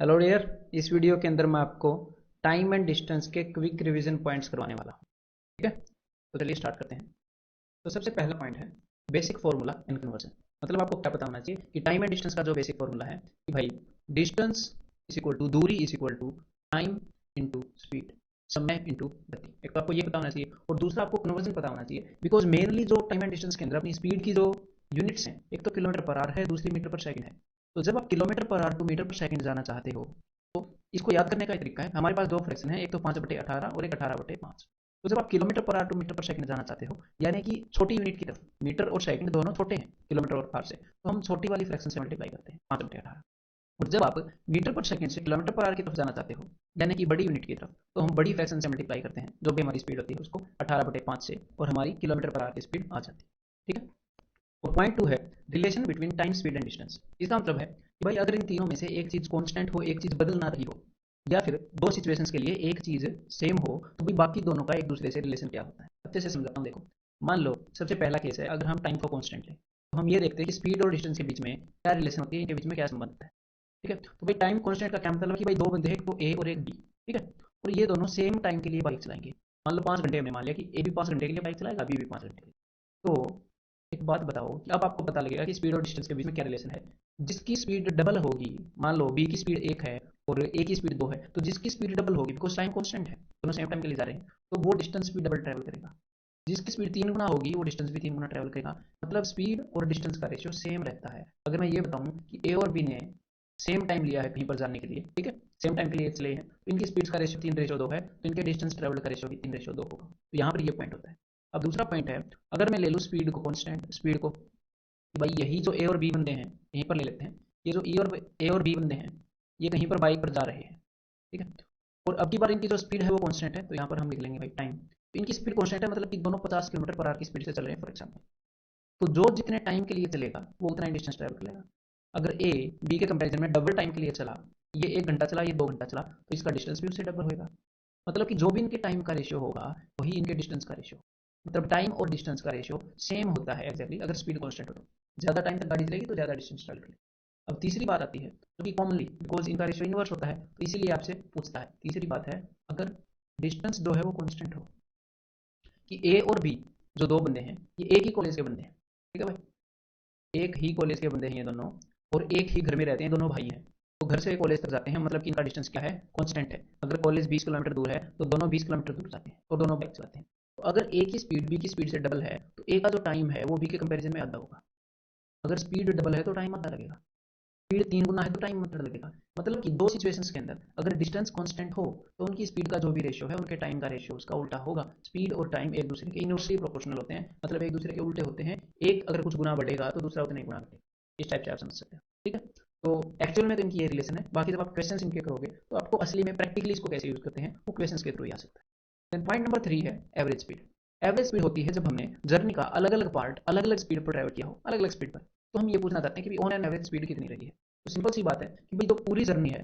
Hello dear. इस video के अंदर मैं आपको टाइम एंड डिस्टेंस के क्विक रिवीजन पॉइंट्स करवाने वाला हूँ। ठीक है, तो चलिए स्टार्ट करते हैं। तो सबसे पहला पॉइंट है बेसिक फॉर्मूला इन कन्वर्जन। मतलब आपको क्या पता होना चाहिए कि टाइम एंड डिस्टेंस का जो बेसिक फॉर्मूला है कि भाई डिस्टेंस इज इक्वल टू दूरी is equal to time into speed, समय इंटू गति। एक तो आपको ये पता होना चाहिए और दूसरा आपको कन्वर्जन पता होना चाहिए, बिकॉज मेनली जो टाइम एंड डिस्टेंस के अंदर अपनी स्पीड की जो यूनिट्स हैं, एक तो किलोमीटर पर आवर है, दूसरी मीटर पर सेकंड है। तो जब आप kilometre per hour to metre per second जाना चाहते हो तो इसको याद करने का एक तरीका है। हमारे पास दो फ्रैक्शन है, एक तो 5/18 और एक 18/5। तो जब आप kilometre per hour to metre per second जाना चाहते हो, यानी कि छोटी यूनिट की तरफ, मीटर और सेकंड दोनों छोटे हैं किलोमीटर और आवर से, तो हम छोटी वाली फ्रैक्शन से मल्टीप्लाई करते हैं 5/18। और जब आप मीटर पर सेकंड से किलोमीटर पर आवर की तरफ जाना चाहते हो, यानी कि बड़ी यूनिट की तरफ, तो हम बड़ी फ्रैक्शन से मल्टीप्लाई करते हैं, जो भी हमारी स्पीड होती है उसको 18/5 से, और हमारी किलोमीटर पर आवर की स्पीड आ जाती है। ठीक है। और पॉइंट टू है relation between time speed and distance. इसका मतलब है कि भाई अगर इन तीनों में से एक चीज कांस्टेंट हो, एक चीज बदल ना रही हो, या फिर दो सिचुएशंस के लिए एक चीज सेम हो, तो भाई बाकी दोनों का एक दूसरे से रिलेशन क्या होता है। अच्छे से समझाता हूँ, देखो। मान लो सबसे पहला केस है, अगर हम टाइम को कांस्टेंट लें तो हम ये देखते हैं कि स्पीड और डिस्टेंस के बीच में क्या रिलेशन होती है, इनके बीच में क्या संबंध है। ठीक है, तो भाई टाइम कांस्टेंट का क्या मतलब है कि भाई दो बंदे हैं, एक तो ए और एक बी। ठीक है, और ये दोनों सेम टाइम के लिए बाइक चलाएंगे। मान लो 5 घंटे हमने मान लिया कि ए भी 5 घंटे के लिए बाइक चलाएगा, बी भी 5 घंटे के लिए। तो एक बात बताओ कि अब आपको पता लगेगा कि स्पीड और डिस्टेंस के बीच में क्या रिलेशन है। जिसकी स्पीड डबल होगी, मान लो बी की स्पीड 1 है और ए की स्पीड 2 है, तो जिसकी स्पीड डबल होगी, बिकॉज टाइम कांस्टेंट है, दोनों सेम टाइम के लिए जा रहे हैं, तो वो डिस्टेंस भी डबल ट्रैवल करेगा। जिसकी स्पीड 3 गुना होगी, वो डिस्टेंस भी 3 गुना ट्रैवल करेगा। मतलब स्पीड और डिस्टेंस का रेशियो सेम रहता है। अगर मैं ये बताऊं कि ए और बी ने सेम टाइम लिया है कहीं पर जाने के लिए, ठीक है, सेम टाइम के लिए चले हैं, तो इनकी स्पीड का रेशियो 3:2 है, तो इनके डिस्टेंस ट्रेवल का रेशियो भी 3:2 होगा। तो यहाँ पर ये पॉइंट होता है। अब दूसरा पॉइंट है, अगर मैं ले लूँ स्पीड को कांस्टेंट, स्पीड को, भाई यही जो ए और बी बंदे हैं, यहीं पर ले लेते हैं, ये जो ए और बी बंदे हैं, ये कहीं पर बाइक पर जा रहे हैं। ठीक है, और अब की बार इनकी जो स्पीड है वो कांस्टेंट है, तो यहाँ पर हम लिख लेंगे भाई टाइम। तो इनकी स्पीड कांस्टेंट है, मतलब कि दोनों 50 किलोमीटर पर आवर की स्पीड से चल रहे हैं फॉर एग्जाम्पल। तो जो जितने टाइम के लिए चलेगा वो उतना ही डिस्टेंस ट्रैवल करेगा। अगर ए बी के कंपैरिजन में डबल टाइम के लिए चला, ये 1 घंटा चला, ये 2 घंटा चला, तो इसका डिस्टेंस भी उससे डबल होगा। मतलब कि जो भी इनके टाइम का रेशियो होगा वही इनके डिस्टेंस का रेशियो। मतलब टाइम और डिस्टेंस का रेशियो सेम होता है एग्जैक्टली, अगर स्पीड कांस्टेंट हो तो। ज़्यादा टाइम तक गाड़ी चलेगी तो ज़्यादा डिस्टेंस ट्रैवल करेगी। अब तीसरी बात आती है, जो कि कॉमनली बिकॉज इनका रेशियो इनवर्स होता है, तो इसीलिए आपसे पूछता है। तीसरी बात है, अगर डिस्टेंस जो है वो कांस्टेंट हो, कि ए और बी जो दो बंदे हैं, ये एक ही कॉलेज के बंदे हैं। ठीक है भाई, एक ही कॉलेज के बंदे हैं ये दोनों, और एक ही घर में रहते हैं, दोनों भाई हैं। तो घर से कॉलेज तक जाते हैं, मतलब कि इनका डिस्टेंस क्या है, कांस्टेंट है। अगर कॉलेज 20 किलोमीटर दूर है तो दोनों 20 किलोमीटर दूर जाते हैं और दोनों बाइक चलाते हैं। तो अगर ए की स्पीड बी की स्पीड से डबल है, तो ए का जो टाइम है वो बी के कंपेरिजन में आधा होगा। अगर स्पीड डबल है तो टाइम आधा लगेगा, स्पीड 3 गुना है तो टाइम मतलब लगेगा। मतलब कि दो सिचुएशंस के अंदर अगर डिस्टेंस कांस्टेंट हो, तो उनकी स्पीड का जो भी रेशियो है उनके टाइम का रेशियो उसका उल्टा होगा। स्पीड और टाइम एक दूसरे के इनवर्सली प्रोपोर्शनल होते हैं, मतलब एक दूसरे के उल्टे होते हैं। एक अगर कुछ गुना बढ़ेगा तो दूसरा उतना ही गुना घटेगा। इस टाइप से आप समझ सकते हैं। ठीक है, तो एक्चुअल में तो इनकी ये रिलेशन है। बाकी जब आप क्वेश्चन इनके करोगे तो आपको असली में प्रैक्टिकली इसको कैसे यूज करते हैं वो क्वेश्चन के थ्रू ही आ सकता है। देन पॉइंट नंबर 3 है एवरेज स्पीड। एवरेज स्पीड होती है जब हमने जर्नी का अलग अलग पार्ट अलग अलग स्पीड पर ट्रैवल किया हो, अलग अलग स्पीड पर, तो हम ये पूछना चाहते हैं कि ऑन एन एवरेज स्पीड कितनी रही है। तो सिंपल सी बात है कि भाई जो पूरी जर्नी है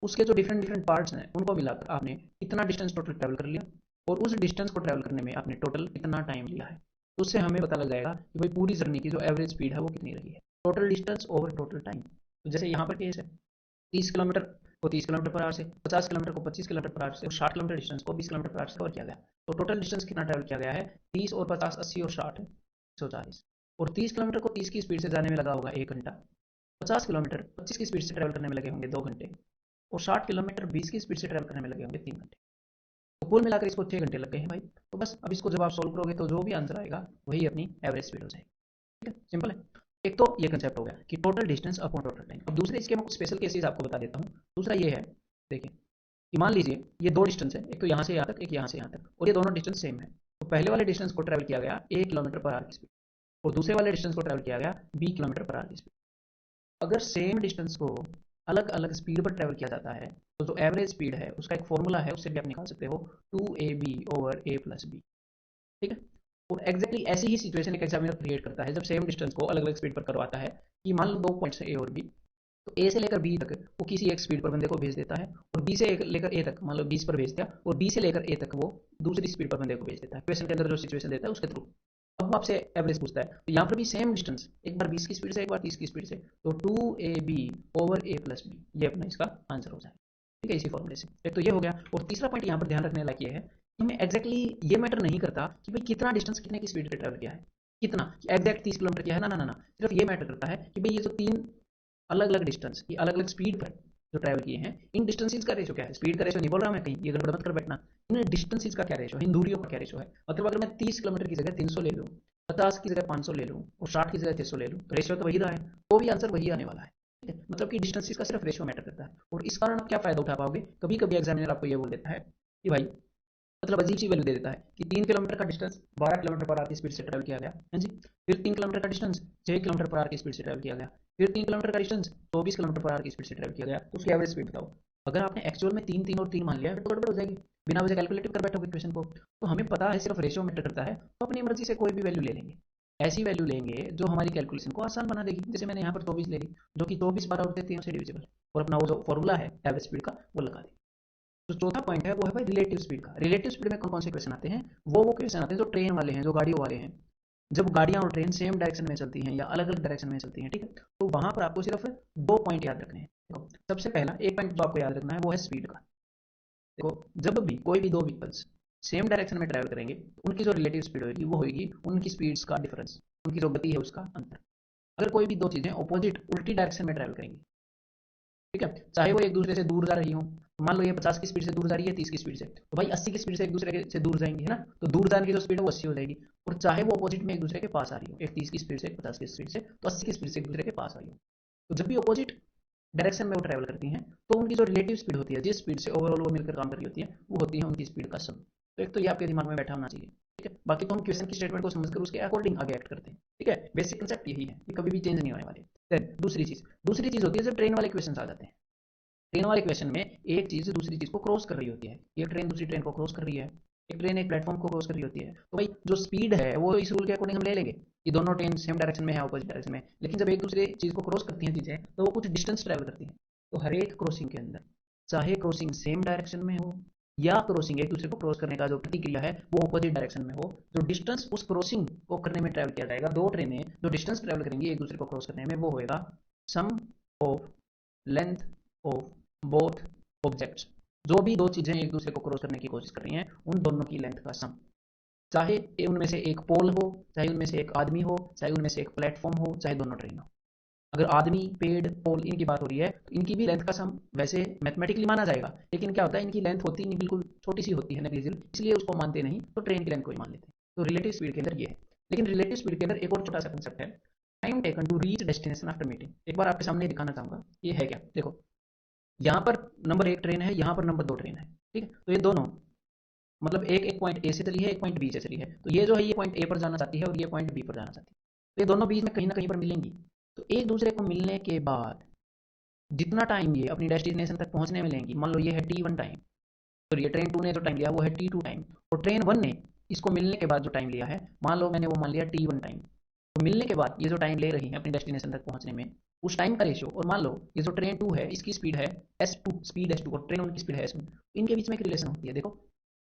उसके जो डिफरेंट डिफरेंट पार्ट्स हैं उनको मिलाकर आपने इतना डिस्टेंस टोटल ट्रैवल कर लिया, और उस डिस्टेंस को ट्रैवल करने में आपने टोटल इतना टाइम लिया है। तो उससे हमें पता लग जाएगा कि भाई पूरी जर्नी की जो एवरेज स्पीड है वो कितनी रही है, total distance over total time. तो जैसे यहाँ पर केस है, 30 किलोमीटर को 30 किलोमीटर पर आवर से, 50 किलोमीटर को 25 किलोमीटर पर आवर से, और 60 किलोमीटर डिस्टेंस को 20 किलोमीटर पर आवर से कवर किया गया। तो टोटल डिस्टेंस कितना ट्रैवल किया गया है, 30 और 50, 80 और 60, 140। और 30 किलोमीटर को 30 की स्पीड से जाने में लगा होगा 1 घंटा, 50 किलोमीटर 25 की स्पीड से ट्रैवल करने में लगे होंगे 2 घंटे, और 60 किलोमीटर 20 की स्पीड से ट्रैवल करने में लगे होंगे 3 घंटे। तो कुल मिलाकर इसको 6 घंटे लग गए हैं भाई। तो बस अब इसको जब आप सोल्व करोगे तो जो भी आंसर आएगा वही अपनी एवरेज स्पीड हो जाएगी। ठीक है, सिंपल है। एक तो ये कंसेप्ट हो गया कि total distance upon total time. अब दूसरे इसके मैं कुछ स्पेशल केसेस आपको बता देता हूँ। दूसरा ये है, देखिए, कि मान लीजिए ये दो डिस्टेंस है, एक तो यहाँ से यहाँ तक, एक यहाँ से यहाँ तक, और ये दोनों डिस्टेंस सेम है। तो पहले वाले डिस्टेंस को ट्रैवल किया गया 1 किलोमीटर पर आवर की स्पीड, और दूसरे वाले डिस्टेंस को ट्रैवल किया गया 20 किलोमीटर पर आवर की स्पीड। अगर सेम डिस्टेंस को अलग अलग स्पीड पर ट्रैवल किया जाता है, तो जो एवरेज स्पीड है उसका एक फॉर्मूला है, उससे भी आप निकाल सकते हो, 2ab/a+b। ठीक है, और एग्जैक्टली ऐसी ही सिचुएशन एक एग्जामिनर क्रिएट करता है जब सेम डिस्टेंस को अलग अलग स्पीड पर करवाता है। कि मान लो दो पॉइंट्स है ए और बी, तो ए से लेकर बी तक वो किसी एक स्पीड पर बंदे को भेज देता है, और बी से लेकर ए तक मान लो 20 पर भेज दिया, और बी से लेकर ए तक वो दूसरी स्पीड पर बंदे को भेज देता है, क्वेश्चन के अंदर जो सिचुएशन देता है उसके थ्रू। अब वो आपसे एवरेज पूछता है, तो यहाँ पर भी सेम डिस्टेंस, एक बार 20 की स्पीड से, एक बार 30 की स्पीड से, तो 2ab over a plus B, ये अपना इसका आंसर हो जाएगा। ठीक है, इसी फॉर्मूले से। एक तो ये हो गया, और तीसरा पॉइंट यहाँ पर ध्यान रखने लायक ये है कि हमें एग्जैक्टली ये मैटर नहीं करता कि भाई कितना डिस्टेंस कितने की स्पीड से ट्रैवल किया है, कितना एग्जैक्ट 30 किलोमीटर किया है, ना ना ना ना, सिर्फ ये मैटर करता है कि भाई ये जो तीन अलग अलग डिस्टेंस, ये अलग अलग स्पीड पर जो ट्रैवल किए हैं, इन डिस्टेंसेस का रेशो क्या है। स्पीड का रेशो नहीं बोल रहा मैं कहीं, ये गड़बड़ मत कर बैठना। इन डिस्टेंसेस का क्या रेशो है, इन दूरियों का क्या रेशो है। मतलब अगर मैं 30 किलोमीटर की जगह 300 ले लूँ, 50 की जगह 500 ले लूँ, और 60 की जगह 600 ले लूँ, तो रेशियो तो वही रहा है, तो भी आंसर वही आने वाला है। ठीक है, मतलब कि डिस्टेंसेस का सिर्फ रेशियो मैटर करता है। और इस कारण आप क्या फायदा उठा पाओगे, कभी कभी एग्जामिनर आपको ये बोल देता है कि भाई, मतलब अजीब सी वैल्यू दे देता है कि 3 किलोमीटर का डिस्टेंस 12 किलोमीटर पर आवर की स्पीड से ट्रैवल किया गया है जी, फिर 3 किलोमीटर का डिस्टेंस 6 किलोमीटर पर आवर की स्पीड से ट्रैवल किया गया, फिर 3 किलोमीटर का डिस्टेंस 24 किलोमीटर पर आवर की स्पीड से ट्रैवल किया गया, तो उसकी एवरेज स्पीड बताओ। अगर आपने एक्चुअल में 3 3 और 3 मान लिया, फिर तो गड़बड़ हो जाएगी, बिना वजह कैलकुलेटिव कर बैठोगे क्वेश्चन को। तो हमें पता है सिर्फ रेशियो मैटर करता है, तो अपनी मर्जी से कोई भी वैल्यू ले लेंगे, ऐसी वैल्यू लेंगे जो हमारी कैलकुलेशन को आसान बना देगी। जैसे मैंने यहाँ पर 24 ले ली, जो कि 24 12 से डिविजिबल, और अपना वो जो फॉर्मूला है एवरेज स्पीड का वो लगा दी। जो चौथा पॉइंट है वो है भाई रिलेटिव स्पीड का। रिलेटिव स्पीड में कौन कौन से क्वेश्चन आते हैं, वो क्वेश्चन आते हैं जो ट्रेन वाले हैं, जो गाड़ियों वाले हैं। जब गाड़ियां और ट्रेन सेम डायरेक्शन में चलती हैं या अलग अलग डायरेक्शन में चलती हैं, ठीक है, तो वहां पर आपको सिर्फ दो पॉइंट याद रखने हैं। देखो, सबसे पहला एक पॉइंट जो आपको याद रखना है वो है स्पीड का। देखो, जब भी कोई भी दो व्हीकल्स सेम डायरेक्शन में ट्रैवल करेंगे, तो उनकी जो रिलेटिव स्पीड होगी वो होगी उनकी स्पीड्स का डिफरेंस, उनकी जो गति है उसका अंतर। अगर कोई भी दो चीजें ऑपोजिट उल्टी डायरेक्शन में ट्रैवल करेंगी, ठीक है, चाहे वो एक दूसरे से दूर जा रही हो, तो मान लो ये 50 की स्पीड से दूर जा रही है 30 की स्पीड से, तो भाई 80 की स्पीड से एक दूसरे से दूर जाएंगी, है ना, तो दूर जाने की जो स्पीड है वो 80 हो जाएगी। और चाहे वो अपोजिट में एक दूसरे के पास आ रही हो, एक 30 की स्पीड से एक 50 की स्पीड से, तो 80 की स्पीड से एक दूसरे के पास आ रही हो, तो जब भी अपोजिट डायरेक्शन में वो ट्रैवल करती हैं, तो उनकी जो रिलेटिव स्पीड होती है, जिस स्पीड से ओवरऑल वो मिलकर काम कर रही होती है, वो होती है उनकी स्पीड का सम। तो एक तो ये आपके दिमाग में बैठा होना चाहिए। ठीक है, बाकी तो हम क्वेश्चन की स्टेटमेंट को समझकर उसके अकॉर्डिंग आगे एक्ट करते हैं। ठीक है, बेसिक कंसेप्ट यही है, ये कभी भी चेंज नहीं होने वाले। देन दूसरी चीज होती है जब ट्रेन वाले क्वेश्चन आ जाते हैं। ट्रेन वाले क्वेश्चन में एक चीज दूसरी चीज को क्रॉस कर रही होती है, एक ट्रेन दूसरी ट्रेन को क्रॉस कर रही है, एक ट्रेन एक प्लेटफॉर्म को क्रॉस कर रही होती है, तो भाई जो स्पीड है वो इस रूल के अकॉर्डिंग हम ले लेंगे कि दोनों ट्रेन सेम डायरेक्शन में है, ऑपोजिट डायरेक्शन में। लेकिन जब एक दूसरे चीज को क्रॉस करती हैं चीजें, तो वो कुछ डिस्टेंस ट्रेवल करती हैं। तो हर एक क्रॉसिंग के अंदर, चाहे क्रॉसिंग सेम डायरेक्शन में हो या क्रॉसिंग एक दूसरे को क्रॉस करने का जो प्रतिक्रिया है वो ऑपोजिट डायरेक्शन में हो, जो डिस्टेंस उस क्रॉसिंग को करने में ट्रैवल किया जाएगा, दो ट्रेनें जो डिस्टेंस ट्रैवल करेंगी एक दूसरे को क्रॉस करने में, वो होएगा sum of length of both objects. जो भी दो चीजें एक दूसरे को क्रॉस करने की कोशिश कर रही हैं, उन दोनों की लेंथ का सम, चाहे उनमें से एक पोल हो, चाहे उनमें से एक आदमी हो, चाहे उनमें से एक प्लेटफॉर्म हो, चाहे दोनों ट्रेन हो। अगर आदमी पेड़ पोल इनकी बात हो रही है, तो इनकी भी लेंथ का सम वैसे मैथमेटिकली माना जाएगा, लेकिन क्या होता है इनकी लेंथ होती नहीं, बिल्कुल छोटी सी होती है, नेग्लिजिबल, इसलिए उसको मानते नहीं, तो ट्रेन की लेंथ को ही मान लेते हैं। तो रिलेटिव स्पीड के अंदर ये है। लेकिन रिलेटिव स्पीड के अंदर एक और छोटा सा कंसेप्ट है, time taken to reach destination after meeting. एक बार आपके सामने दिखाना चाहूंगा ये है क्या। देखो, यहाँ पर नंबर एक ट्रेन है, यहाँ पर नंबर दो ट्रेन है, ठीक है, तो ये दोनों मतलब एक एक पॉइंट ए से चली है, एक पॉइंट बी से चली है, तो ये जो है ये पॉइंट ए पर जाना चाहती है और ये पॉइंट बी पर जाना चाहती है, तो ये दोनों बीच में कहीं ना कहीं पर मिलेंगी। तो एक दूसरे को मिलने के बाद जितना टाइम ये अपनी डेस्टिनेशन तक पहुंचने में लेंगी, मान लो ये है T1 टाइम, तो ये ट्रेन टू ने जो टाइम लिया वो है T2 टाइम, और ट्रेन वन ने इसको मिलने के बाद जो टाइम लिया है, मान लो मैंने वो मान लिया T1 टाइम, तो मिलने के बाद ये जो टाइम ले रही है अपनी डेस्टिनेशन तक पहुंचने में, उस टाइम का रेशियो, और मान लो ये जो ट्रेन टू है इसकी स्पीड है S2, स्पीड S2, और ट्रेन वन की स्पीड है S1, इनके बीच में एक रिलेशन होती है। देखो,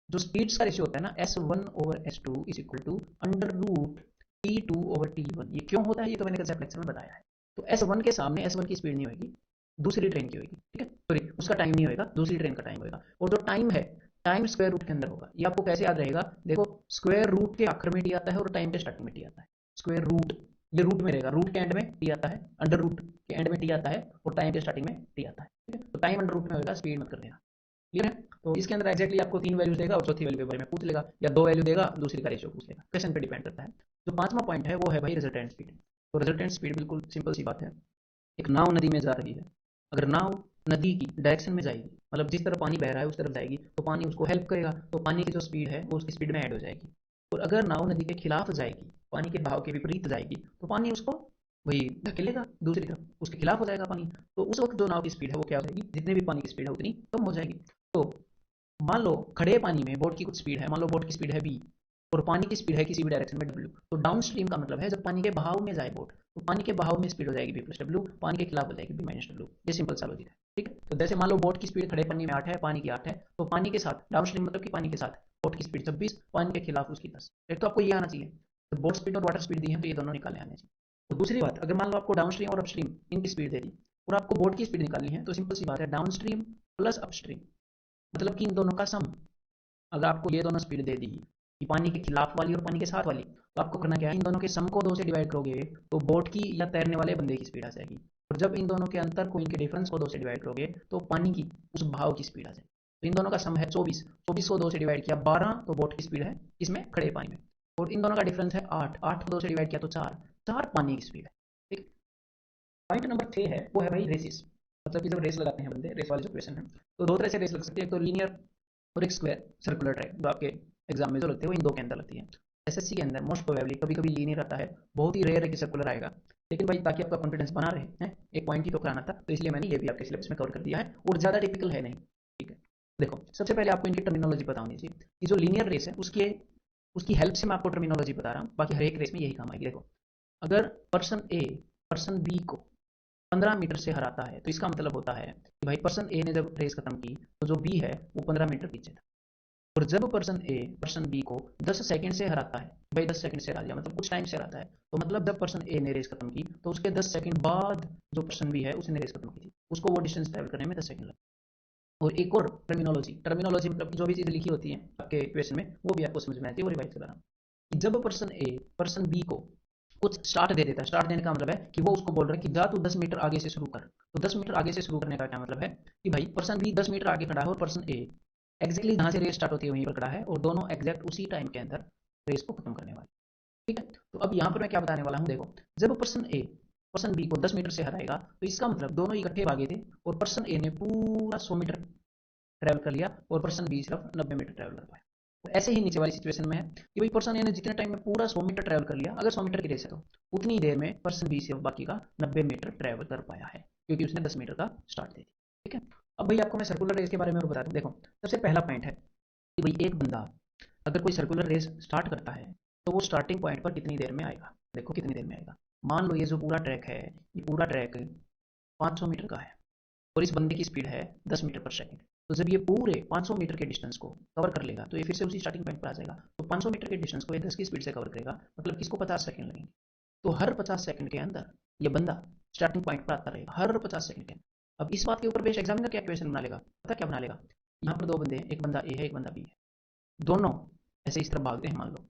जो स्पीड्स का रेशियो होता है ना, S1/S2 is equal to under root T2/T1। ये क्यों होता है ये तो मैंने कंसेप्ट लेक्चर में बताया है। तो S1 के सामने S1 की स्पीड नहीं होगी, दूसरी ट्रेन की होगी, ठीक है, सॉरी उसका टाइम नहीं होगा, दूसरी ट्रेन का टाइम होगा, और जो टाइम है टाइम स्क्वायर रूट के अंदर होगा। ये आपको कैसे याद रहेगा, देखो स्क्वायर रूट के आखिर में टी आता है और टाइम के स्टार्टिंग में टी आता है। स्क्वायर रूट, ये रूट में रहेगा, रूट के एंड में टी आता है, अंडर रूट के एंड में टी आता है, और टाइम के स्टार्टिंग में टी आता है, ठीक है, तो टाइम अंडर रूट में होगा, स्पीड मत कर देना। क्लियर है। तो इसके अंदर एक्जैक्टली आपको 3 वैल्यूज देगा और चौथी वैल्यू के बारे में पूछ लेगा, या 2 वैल्यू देगा दूसरी का रेशियो पूछ लेगा, क्वेश्चन पे डिपेंड करता है। जो पांचवा पॉइंट है वो है भाई रिजल्टेंट स्पीड। तो रिजल्टेंट स्पीड बिल्कुल सिंपल सी बात है, एक नाव नदी में जा रही है, अगर नाव नदी की डायरेक्शन में जाएगी, मतलब जिस तरफ पानी बह रहा है उस तरफ जाएगी, तो पानी उसको हेल्प करेगा, तो पानी की जो स्पीड है वो उसकी स्पीड में ऐड हो जाएगी। और अगर नाव नदी के खिलाफ जाएगी, पानी के बहाव के विपरीत जाएगी, तो पानी उसको वही धकेलेगा दूसरी तरफ, उसके खिलाफ हो जाएगा पानी, तो उस वक्त जो नाव की स्पीड है वो क्या हो जाएगी, जितने भी पानी की स्पीड है उतनी कम हो जाएगी। तो मान लो खड़े पानी में बोट की कुछ स्पीड है, मान लो बोट की स्पीड है v, और पानी की स्पीड है किसी भी डायरेक्शन में w, तो डाउन स्ट्रीम का मतलब है जब पानी के बहाव में जाए बोट, तो पानी के बहाव में स्पीड हो जाएगी v प्लस डब्ल्यू, पानी के खिलाफ हो जाएगी v माइनस डब्ल्यू। ये सिंपल सा लॉजिक है, ठीक है। तो जैसे मान लो बोट की स्पीड खड़े पानी में 8 है, पानी की 8 है, तो पानी के साथ डाउन स्ट्रीम मतलब कि पानी के साथ बोट की स्पीड 26, पानी के खिलाफ उसकी 10। एक तो आपको ये आना चाहिए। तो बोट स्पीड और वाटर स्पीड दी है तो ये दोनों निकालने आने चाहिए। तो दूसरी बात, अगर मान लो आपको डाउन स्ट्रीम और अपस्ट्रीम इनकी स्पीड दे दी और आपको बोट की स्पीड निकालनी है, तो सिंपल सी बात है, डाउन स्ट्रीम प्लस अपस्ट्रीम, मतलब कि इन दोनों का सम। अगर आपको ये दोनों स्पीड दे दी कि पानी के खिलाफ वाली और पानी के साथ वाली, तो आपको करना क्या है, इन दोनों के सम को 2 से डिवाइड करोगे तो बोट की या तैरने वाले बंदे की स्पीड आ जाएगी। और जब इन दोनों के अंतर को, इनके डिफरेंस को 2 से डिवाइड करोगे तो पानी की उस भाव की स्पीड आ जाएगी। तो इन दोनों का सम है 24, 24 को 2 से डिवाइड किया 12, तो बोट की स्पीड है इसमें खड़े पानी में। और इन दोनों का डिफरेंस है 8, 8 को 2 से डिवाइड किया तो 4, 4 पानी की स्पीड है। ठीक। पॉइंट नंबर 6 है, वो है भाई रेसिस। मतलब कि जब रेस लगाते हैं बंदे, रेस वाली जो क्वेश्चन है, तो 2 तरह से रेस लग सकती है, एक तो लीनियर और एक स्क्वायर सर्कुलर ट्रैक, जो आपके एग्जाम में जो लगते हैं वो इन 2 के अंदर लगती है। एसएससी के अंदर मोस्ट प्रोबेबली कभी कभी लीनियर आता है, बहुत ही रेयर है कि सर्कुलर आएगा। लेकिन भाई ताकि आपका कॉन्फिडेंस बना रहे हैं, एक पॉइंट ही तो कराना था, तो इसलिए मैंने ये भी आपके सिलेबस में कवर कर दिया है, और ज़्यादा टिपिकल है नहीं। ठीक है, देखो सबसे पहले आपको इनकी टर्मिनोलॉजी पता होनी चाहिए कि जो लीनियर रेस है उसके उसकी हेल्प से मैं आपको टर्मिनोलॉजी बता रहा हूँ, बाकी हर एक रेस में यही काम आएगी। देखो, अगर पर्सन ए पर्सन बी को 15 मीटर से हराता है, तो इसका मतलब होता है कि भाई पर्सन ए ने जब रेस खत्म की तो जो बी है वो 15 मीटर पीछे था। और जब पर्सन ए पर्सन बी को 10 सेकंड से हराता है, भाई 10 सेकंड से हरा दिया मतलब कुछ टाइम से हराता है, तो मतलब जब पर्सन ए ने रेस खत्म की तो उसके 10 सेकंड बाद जो पर्सन बी है उसने रेस खत्म की थी, उसको वो डिस्टेंस ट्रैवल करने में 10 सेकंड लगे। और एक और टर्मिनोलॉजी, टर्मिनोलॉजी मतलब जो भी चीज़ लिखी होती है आपके क्वेश्चन में वो भी आपको समझ में आती है, वो रिवाइज करा रहा हूँ। जब पर्सन ए पर्सन बी को कुछ स्टार्ट दे देता है, स्टार्ट देने का मतलब है कि वो उसको बोल रहा है कि जा तू 10 मीटर आगे से शुरू कर। तो 10 मीटर आगे से शुरू करने का क्या मतलब है कि भाई पर्सन बी 10 मीटर आगे खड़ा है और पर्सन ए एग्जैक्टली जहाँ से रेस स्टार्ट होती है वहीं पर खड़ा है, और दोनों एग्जैक्ट उसी टाइम के अंदर रेस को खत्म करने वाले। ठीक है, तो अब यहाँ पर मैं क्या बताने वाला हूँ, देखो, जब पर्सन ए पर्सन बी को 10 मीटर से हराएगा तो इसका मतलब दोनों इकट्ठे भागे थे और पर्सन ए ने पूरा 100 मीटर ट्रैवल कर लिया और पर्सन बी सिर्फ 90 मीटर ट्रैवल कर पाया। तो ऐसे ही नीचे वाली सिचुएशन में है कि भाई पर्सन ए ने जितने टाइम में पूरा 100 मीटर ट्रैवल कर लिया, अगर 100 मीटर की रेस है तो उतनी देर में पर्सन बी सिर्फ बाकी का 90 मीटर ट्रैवल कर पाया है, क्योंकि उसने 10 मीटर का स्टार्ट दे दिया। ठीक है, अब भाई आपको मैं सर्कुलर रेस के बारे में और बता दूं। देखो, सबसे पहला पॉइंट है कि भाई एक बंदा अगर कोई सर्कुलर रेस स्टार्ट करता है तो वो स्टार्टिंग पॉइंट पर कितनी देर में आएगा। देखो कितनी देर में आएगा, मान लो ये जो पूरा ट्रैक है, ये पूरा ट्रैक 500 मीटर का है और इस बंदे की स्पीड है 10 मीटर पर सेकंड। तो जब ये पूरे 500 मीटर के डिस्टेंस को कवर कर लेगा तो ये फिर से उसी स्टार्टिंग पॉइंट पर आ जाएगा। तो 500 मीटर के डिस्टेंस को ये 10 की स्पीड से कवर करेगा, मतलब किसको 50 सेकंड लगेंगे। तो हर 50 सेकंड के अंदर ये बंदा स्टार्टिंग पॉइंट पर आता रहेगा, हर 50 सेकंड के अंदर। अब इस बात के ऊपर बेस्ड एग्जामिनर क्या क्वेश्चन बना लेगा, पता क्या बना लेगा, यहाँ पर 2 बंदे हैं, एक बंदा ए है एक बंदा बी है, दोनों ऐसे इस तरफ भागते हैं मान लो,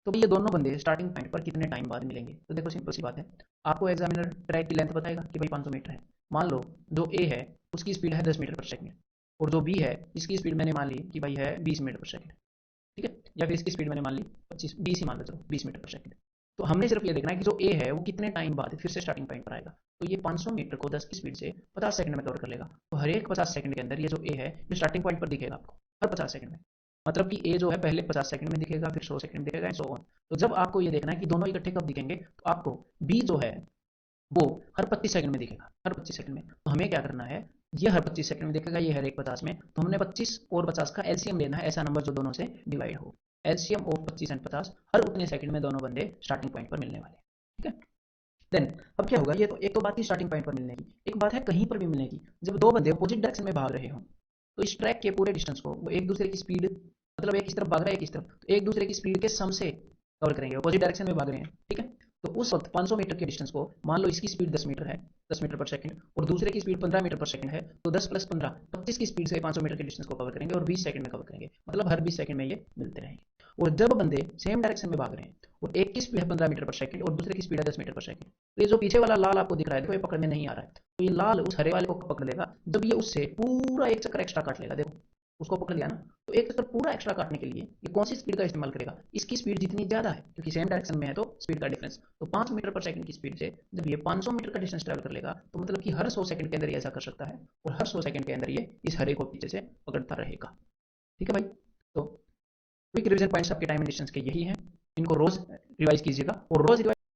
तो ये दोनों बंदे स्टार्टिंग पॉइंट पर कितने टाइम बाद मिलेंगे। तो देखो सिंपल सी बात है, आपको एग्जामिनर ट्रैक की लेंथ बताएगा कि भाई 500 मीटर है। मान लो जो ए है उसकी स्पीड है 10 मीटर पर सेकंड, और जो बी है इसकी स्पीड मैंने मान ली कि भाई है 20 मीटर पर सेकंड। ठीक है, या फिर इसकी स्पीड मैंने मान ली 25, 20 ही मान लो, चलो 20 मीटर पर सेकंड। तो हमने सिर्फ ये देखना है कि जो ए है वो कितने टाइम बाद फिर से स्टार्टिंग पॉइंट पर आएगा। तो ये 500 मीटर को 10 की स्पीड से 50 सेकंड में कवर कर लेगा। तो हर एक 50 सेकंड के अंदर ये जो ए है ये स्टार्टिंग पॉइंट पर दिखेगा आपको, हर 50 सेकंड में। मतलब कि ए जो है पहले 50 सेकंड में दिखेगा, फिर 100 सेकंड में दिखेगा एंड सो ऑन। तो जब आपको ये देखना है कि दोनों इकट्ठे कब दिखेंगे, तो आपको बी जो है वो हर 25 सेकंड में दिखेगा, हर 25 सेकंड में। तो हमें क्या करना है, ये हर 25 सेकंड में दिखेगा, ये हर एक 50 में, तो हमने 25 और 50 का एलसीएम लेना है, ऐसा नंबर जो दोनों से डिवाइड हो। एलसीएम ऑफ 25 एंड 50, हर उतने सेकंड में दोनों बंदे स्टार्टिंग पॉइंट पर मिलने वाले हैं। ठीक है, देन अब क्या होगा, ये तो एक तो बात थी स्टार्टिंग पॉइंट पर मिलने की, एक बात है कहीं पर भी मिलने की। जब 2 बंदे अपोजिट डायरेक्शन में भाग रहे हो तो इस ट्रैक के पूरे डिस्टेंस को वो एक दूसरे की स्पीड, मतलब एक इस तरफ भाग रहा है एक इस तरफ, तो एक दूसरे की स्पीड के सम से कवर करेंगे, अपोजिट डायरेक्शन में भाग रहे हैं। ठीक है, तो उस वक्त 500 मीटर के डिस्टेंस को मान लो इसकी स्पीड 10 मीटर है, 10 मीटर पर सेकंड, और दूसरे की स्पीड 15 मीटर पर सेकंड है, तो 10 प्लस 15 25 की स्पीड से 500 मीटर के डिस्टेंस को कवर करेंगे और 20 सेकंड में कवर करेंगे, मतलब हर 20 सेकंड में ये मिलते रहेंगे। और जब बंदे सेम डायरेक्शन में भाग रहे हैं और एक की स्पीड है 15 मीटर पर सेकंड और दूसरे की स्पीड है 10 मीटर पर सेकंड, तो ये जो पीछे वाला लाल आपको दिख रहा है, देखो ये पकड़ में नहीं आ रहा है, तो ये लाल उस हरे वाले को पकड़ लेगा, जब ये उससे पूरा एक चक्कर एक्स्ट्रा काट लेगा। देखो उसको पकड़ लिया ना, तो एक चक्कर पूरा एक्स्ट्रा काटने के लिए ये कौन सी स्पीड का इस्तेमाल करेगा, इसकी स्पीड जितनी ज्यादा है, क्योंकि सेम डायरेक्शन में है तो स्पीड का डिफरेंस, तो 5 मीटर पर सेकंड की स्पीड से जब ये 500 मीटर का डिस्टेंस ट्रैवल कर लेगा, तो मतलब कि हर 100 सेकंड के अंदर ये ऐसा कर सकता है, और हर 100 सेकंड के अंदर ये इस हरे को पीछे से पकड़ता रहेगा। ठीक है भाई, तो क्विक रिवीजन पॉइंट्स आपके टाइम एंड डिस्टेंस के यही हैं, इनको रोज रिवाइज कीजिएगा, और रोज रिवाइज